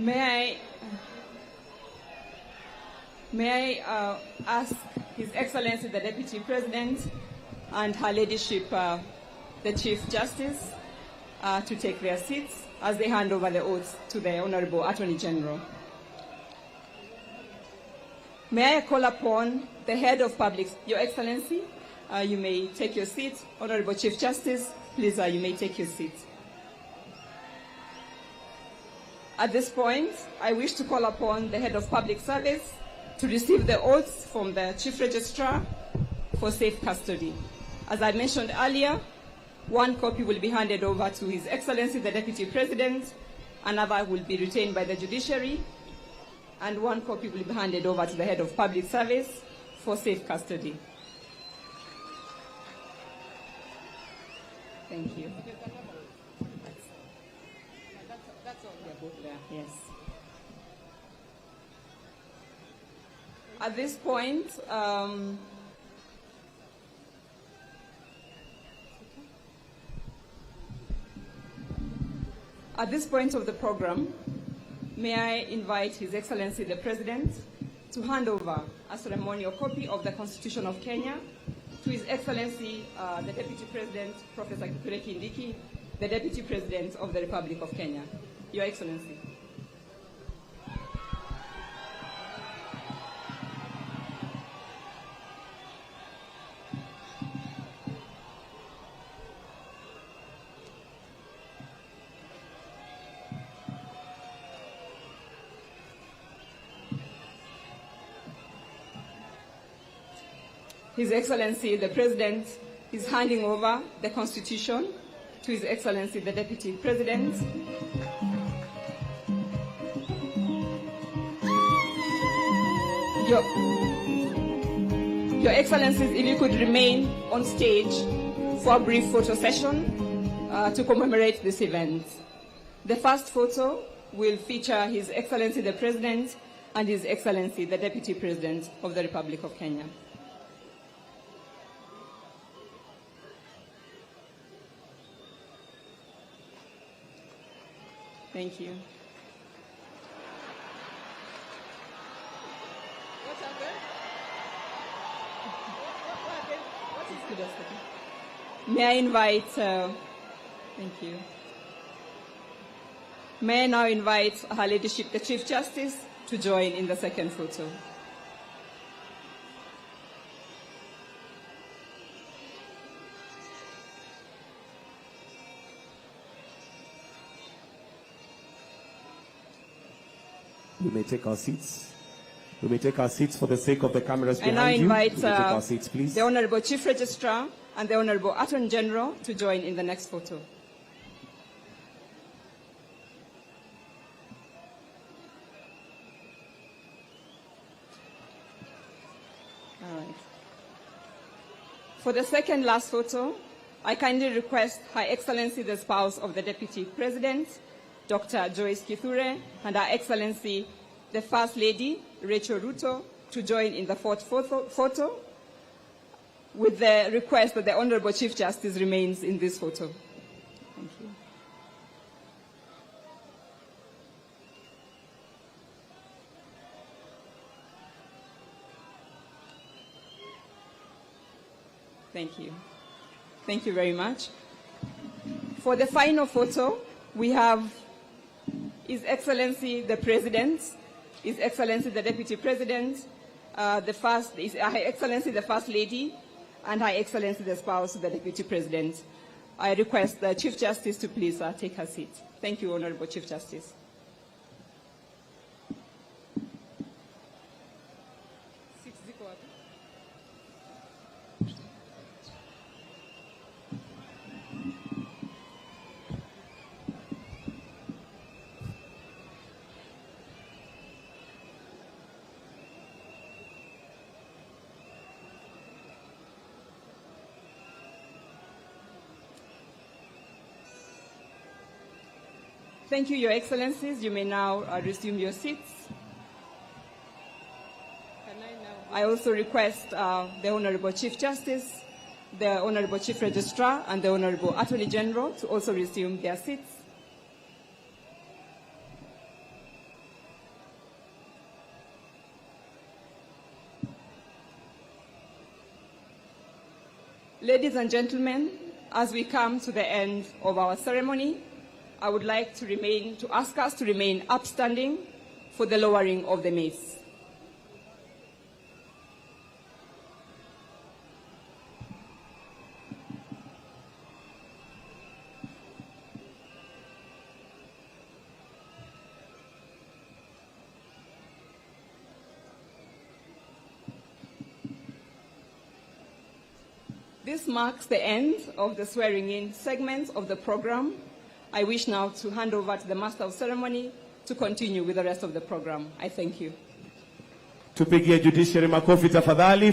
May I ask His Excellency the Deputy President and Her Ladyship, the Chief Justice, to take their seats as they hand over the oaths to the Honorable Attorney General. May I call upon the Head of Public, Your Excellency, you may take your seat. Honorable Chief Justice, please, you may take your seat. At this point, I wish to call upon the Head of Public Service to receive the oaths from the Chief Registrar for safe custody. As I mentioned earlier, one copy will be handed over to His Excellency the Deputy President, another will be retained by the judiciary, and one copy will be handed over to the Head of Public Service for safe custody. Thank you. That's all. They're both there. Yes. At this point, of the program, may I invite His Excellency the President to hand over a ceremonial copy of the Constitution of Kenya to His Excellency the Deputy President, Professor Kindiki, the Deputy President of the Republic of Kenya. Your Excellency. His Excellency the President is handing over the Constitution to His Excellency the Deputy President. Your Excellencies, if you could remain on stage for a brief photo session to commemorate this event. The first photo will feature His Excellency the President and His Excellency the Deputy President of the Republic of Kenya. Thank you. What's happened? What is May I invite, thank you. May I now invite Her Ladyship, the Chief Justice, to join in the second photo. We may take our seats. We may take our seats for the sake of the cameras behind you. I now invite take our seats, please. The Honorable Chief Registrar and the Honorable Attorney General to join in the next photo. All right. For the second last photo, I kindly request Her Excellency the spouse of the Deputy President, Dr. Joyce Kithure, and Her Excellency the First Lady, Rachel Ruto, to join in the fourth photo, with the request that the Honorable Chief Justice remains in this photo. Thank you. Thank you. Thank you very much. For the final photo, we have His Excellency the President, His Excellency the Deputy President, Her Excellency the First Lady, and Her Excellency the spouse of the Deputy President. I request the Chief Justice to please take her seat. Thank you, Honorable Chief Justice. Thank you, Your Excellencies. You may now resume your seats. I also request the Honorable Chief Justice, the Honorable Chief Registrar, and the Honorable Attorney General to also resume their seats. Ladies and gentlemen, as we come to the end of our ceremony, I would like to ask us to remain upstanding for the lowering of the mace. This marks the end of the swearing-in segment of the program. I wish now to hand over to the Master of Ceremony to continue with the rest of the program. I thank you. Tupigie judiciary makofi tafadhali.